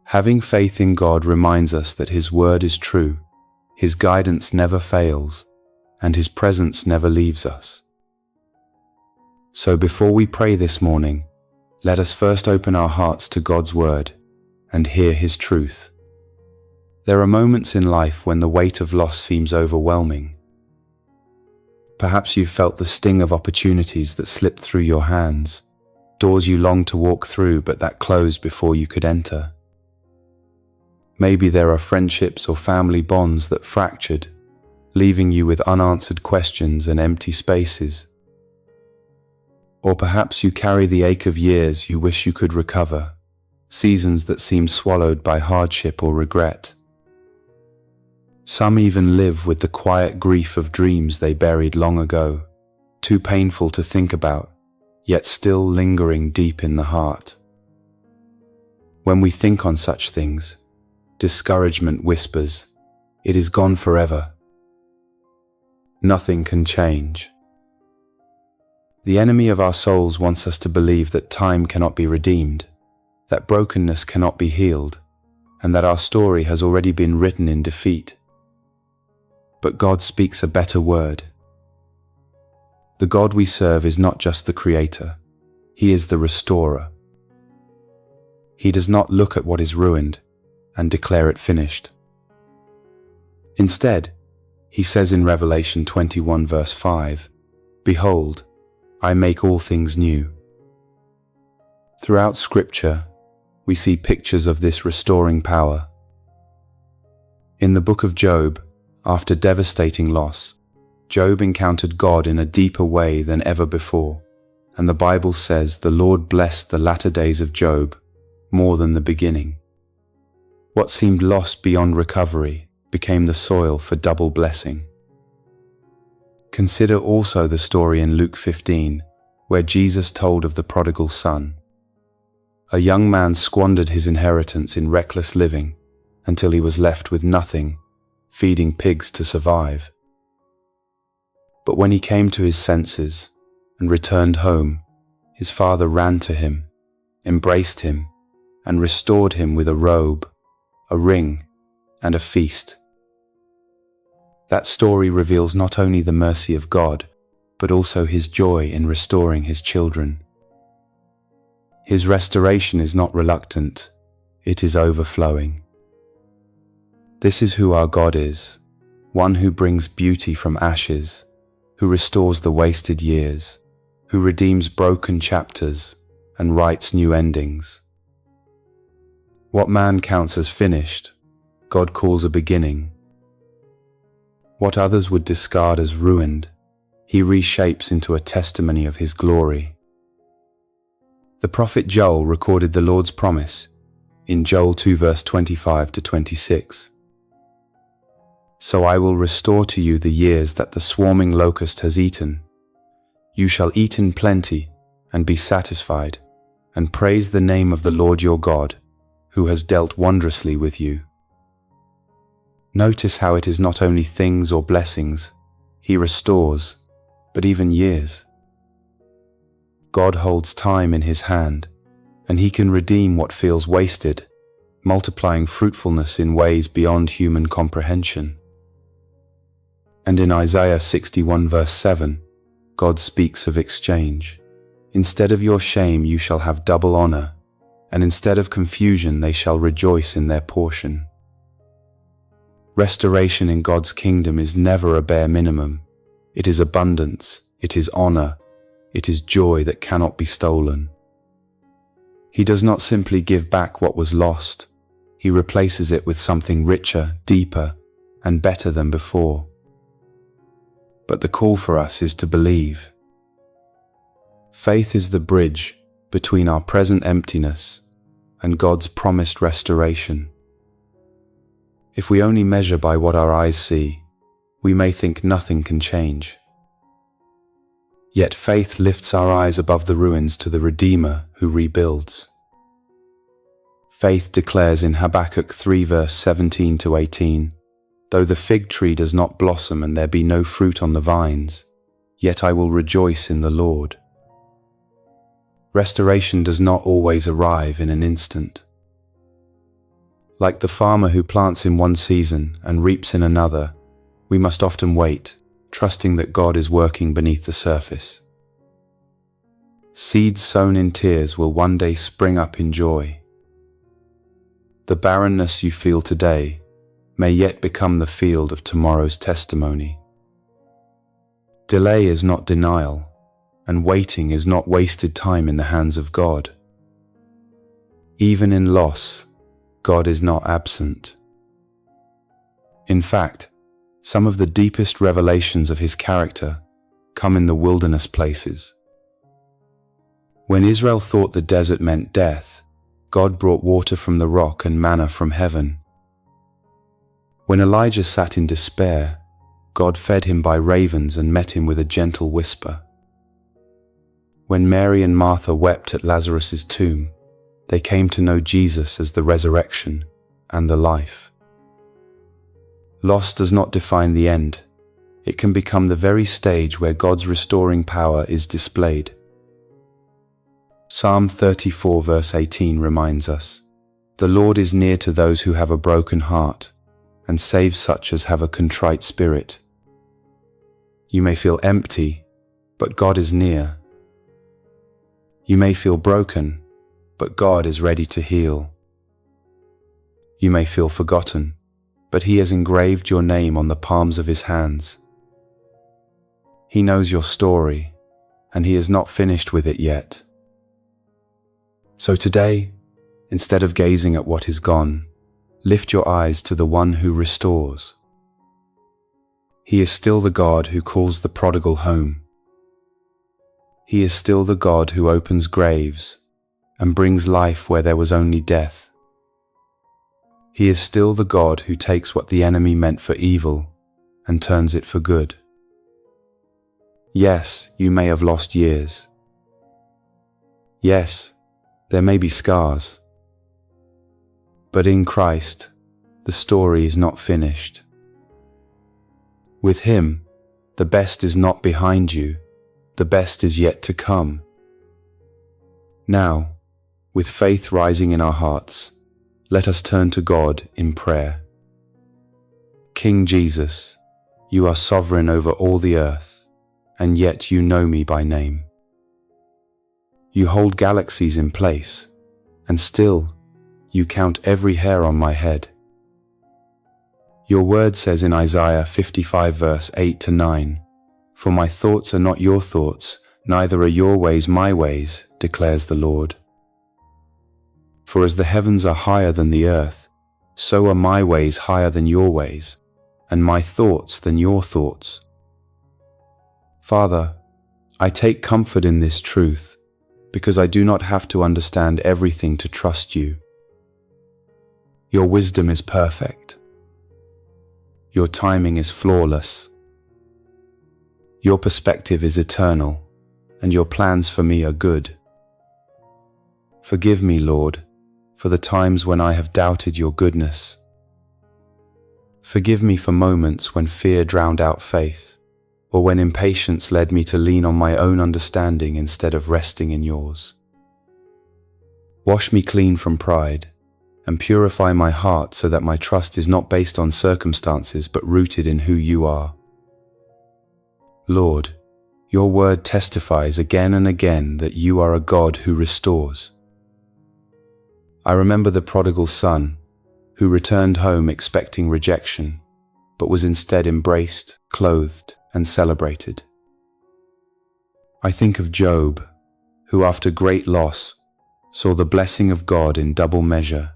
Having faith in God reminds us that His word is true, His guidance never fails, and His presence never leaves us. So before we pray this morning, let us first open our hearts to God's word and hear His truth. There are moments in life when the weight of loss seems overwhelming. Perhaps you've felt the sting of opportunities that slipped through your hands, doors you longed to walk through but that closed before you could enter. Maybe there are friendships or family bonds that fractured, leaving you with unanswered questions and empty spaces. Or perhaps you carry the ache of years you wish you could recover, seasons that seem swallowed by hardship or regret. Some even live with the quiet grief of dreams they buried long ago, too painful to think about, yet still lingering deep in the heart. When we think on such things, discouragement whispers, "It is gone forever. Nothing can change." The enemy of our souls wants us to believe that time cannot be redeemed, that brokenness cannot be healed, and that our story has already been written in defeat. But God speaks a better word. The God we serve is not just the Creator, He is the Restorer. He does not look at what is ruined and declare it finished. Instead, He says in Revelation 21 verse 5, "Behold, I make all things new." Throughout Scripture, we see pictures of this restoring power. In the book of Job, after devastating loss, Job encountered God in a deeper way than ever before, and the Bible says the Lord blessed the latter days of Job more than the beginning. What seemed lost beyond recovery became the soil for double blessing. Consider also the story in Luke 15, where Jesus told of the prodigal son. A young man squandered his inheritance in reckless living until he was left with nothing, feeding pigs to survive. But when he came to his senses and returned home, his father ran to him, embraced him, and restored him with a robe, a ring, and a feast. That story reveals not only the mercy of God, but also His joy in restoring His children. His restoration is not reluctant, it is overflowing. This is who our God is, one who brings beauty from ashes, who restores the wasted years, who redeems broken chapters and writes new endings. What man counts as finished, God calls a beginning. What others would discard as ruined, He reshapes into a testimony of His glory. The prophet Joel recorded the Lord's promise in Joel 2 verse 25 to 26. "So I will restore to you the years that the swarming locust has eaten. You shall eat in plenty and be satisfied, and praise the name of the Lord your God, who has dealt wondrously with you." Notice how it is not only things or blessings He restores, but even years. God holds time in His hand, and He can redeem what feels wasted, multiplying fruitfulness in ways beyond human comprehension. And in Isaiah 61 verse 7, God speaks of exchange. "Instead of your shame you shall have double honor, and instead of confusion they shall rejoice in their portion." Restoration in God's kingdom is never a bare minimum. It is abundance, it is honor, it is joy that cannot be stolen. He does not simply give back what was lost, He replaces it with something richer, deeper, and better than before. But the call for us is to believe. Faith is the bridge between our present emptiness and God's promised restoration. If we only measure by what our eyes see, we may think nothing can change. Yet faith lifts our eyes above the ruins to the Redeemer who rebuilds. Faith declares in Habakkuk 3 verse 17 to 18, "Though the fig tree does not blossom and there be no fruit on the vines, yet I will rejoice in the Lord." Restoration does not always arrive in an instant. Like the farmer who plants in one season and reaps in another, we must often wait, trusting that God is working beneath the surface. Seeds sown in tears will one day spring up in joy. The barrenness you feel today may yet become the field of tomorrow's testimony. Delay is not denial, and waiting is not wasted time in the hands of God. Even in loss, God is not absent. In fact, some of the deepest revelations of His character come in the wilderness places. When Israel thought the desert meant death, God brought water from the rock and manna from heaven. When Elijah sat in despair, God fed him by ravens and met him with a gentle whisper. When Mary and Martha wept at Lazarus' tomb, they came to know Jesus as the resurrection and the life. Loss does not define the end. It can become the very stage where God's restoring power is displayed. Psalm 34 verse 18 reminds us, "The Lord is near to those who have a broken heart, and saves such as have a contrite spirit." You may feel empty, but God is near. You may feel broken, but God is ready to heal. You may feel forgotten, but He has engraved your name on the palms of His hands. He knows your story, and He is not finished with it yet. So today, instead of gazing at what is gone, lift your eyes to the One who restores. He is still the God who calls the prodigal home. He is still the God who opens graves and brings life where there was only death. He is still the God who takes what the enemy meant for evil and turns it for good. Yes, you may have lost years. Yes, there may be scars. But in Christ, the story is not finished. With Him, the best is not behind you, the best is yet to come. Now, with faith rising in our hearts, let us turn to God in prayer. King Jesus, you are sovereign over all the earth, and yet you know me by name. You hold galaxies in place, and still you count every hair on my head. Your word says in Isaiah 55 verse 8 to 9, "For my thoughts are not your thoughts, neither are your ways my ways, declares the Lord. For as the heavens are higher than the earth, so are my ways higher than your ways, and my thoughts than your thoughts." Father, I take comfort in this truth, because I do not have to understand everything to trust you. Your wisdom is perfect. Your timing is flawless. Your perspective is eternal, and your plans for me are good. Forgive me, Lord, for the times when I have doubted your goodness. Forgive me for moments when fear drowned out faith, or when impatience led me to lean on my own understanding instead of resting in yours. Wash me clean from pride, and purify my heart so that my trust is not based on circumstances but rooted in who you are. Lord, your word testifies again and again that you are a God who restores. I remember the prodigal son, who returned home expecting rejection, but was instead embraced, clothed, and celebrated. I think of Job, who after great loss saw the blessing of God in double measure.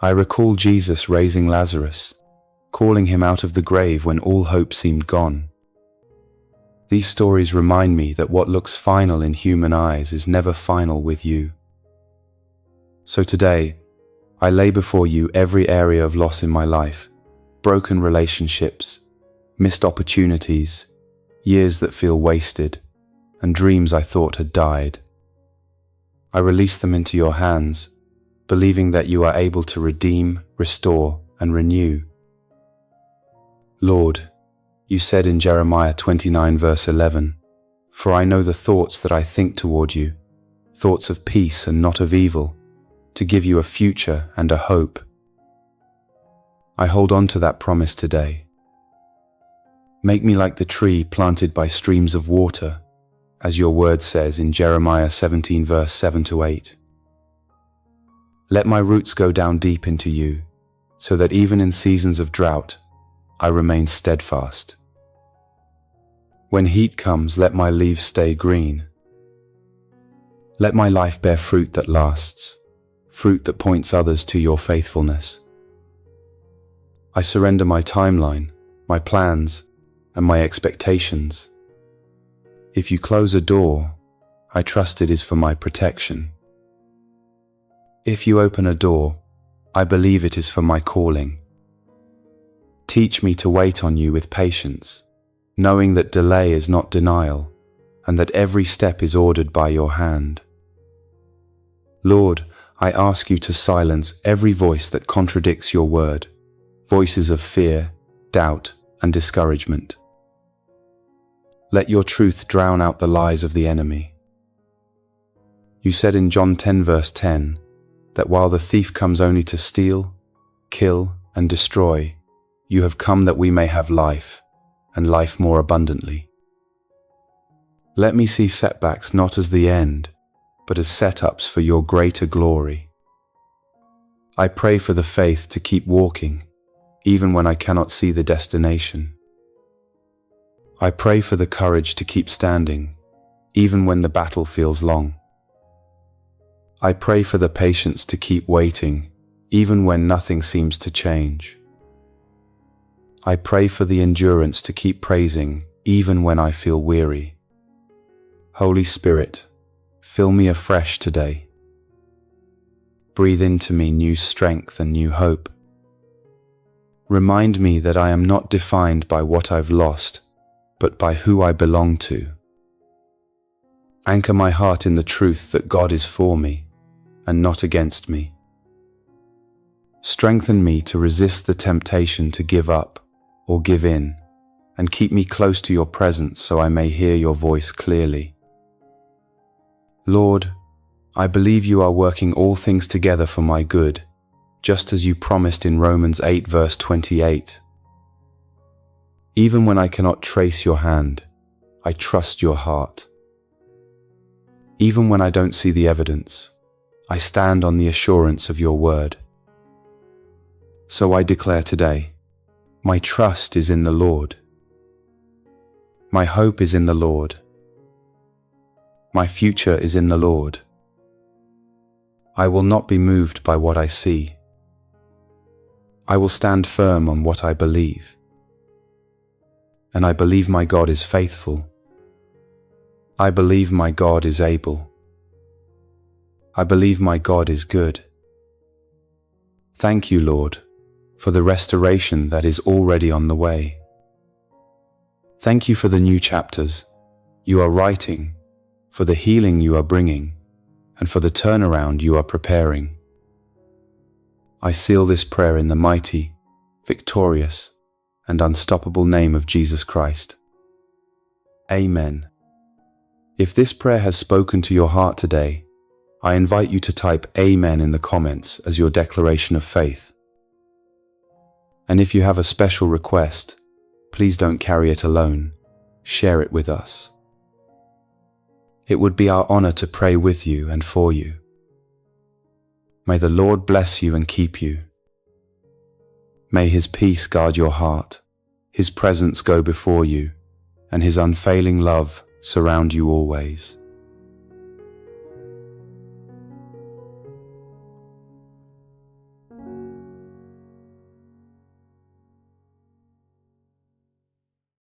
I recall Jesus raising Lazarus, calling him out of the grave when all hope seemed gone. These stories remind me that what looks final in human eyes is never final with you. So today, I lay before you every area of loss in my life, broken relationships, missed opportunities, years that feel wasted, and dreams I thought had died. I release them into your hands, believing that you are able to redeem, restore, and renew. Lord, you said in Jeremiah 29 verse 11, "For I know the thoughts that I think toward you, thoughts of peace and not of evil, to to give you a future and a hope. I hold on to that promise today. Make me like the tree planted by streams of water, as your word says in Jeremiah 17 verse 7-8. Let my roots go down deep into you, so that even in seasons of drought, I remain steadfast. When heat comes, let my leaves stay green. Let my life bear fruit that lasts, fruit that points others to your faithfulness. I surrender my timeline, my plans, and my expectations. If you close a door, I trust it is for my protection. If you open a door, I believe it is for my calling. Teach me to wait on you with patience, knowing that delay is not denial, and that every step is ordered by your hand. Lord, I ask you to silence every voice that contradicts your word, voices of fear, doubt, and discouragement. Let your truth drown out the lies of the enemy. You said in John 10 verse 10 that while the thief comes only to steal, kill, and destroy, you have come that we may have life, and life more abundantly. Let me see setbacks not as the end, but as setups for your greater glory. I pray for the faith to keep walking, even when I cannot see the destination. I pray for the courage to keep standing, even when the battle feels long. I pray for the patience to keep waiting, even when nothing seems to change. I pray for the endurance to keep praising, even when I feel weary. Holy Spirit, fill me afresh today. Breathe into me new strength and new hope. Remind me that I am not defined by what I've lost, but by who I belong to. Anchor my heart in the truth that God is for me and not against me. Strengthen me to resist the temptation to give up or give in, and keep me close to your presence so I may hear your voice clearly. Lord, I believe you are working all things together for my good, just as you promised in Romans 8 verse 28. Even when I cannot trace your hand, I trust your heart. Even when I don't see the evidence, I stand on the assurance of your word. So I declare today, my trust is in the Lord. My hope is in the Lord. My future is in the Lord. I will not be moved by what I see. I will stand firm on what I believe. And I believe my God is faithful. I believe my God is able. I believe my God is good. Thank you, Lord, for the restoration that is already on the way. Thank you for the new chapters you are writing, for the healing you are bringing, and for the turnaround you are preparing. I seal this prayer in the mighty, victorious, and unstoppable name of Jesus Christ. Amen. If this prayer has spoken to your heart today, I invite you to type Amen in the comments as your declaration of faith. And if you have a special request, please don't carry it alone. Share it with us. It would be our honor to pray with you and for you. May the Lord bless you and keep you. May His peace guard your heart, His presence go before you, and His unfailing love surround you always.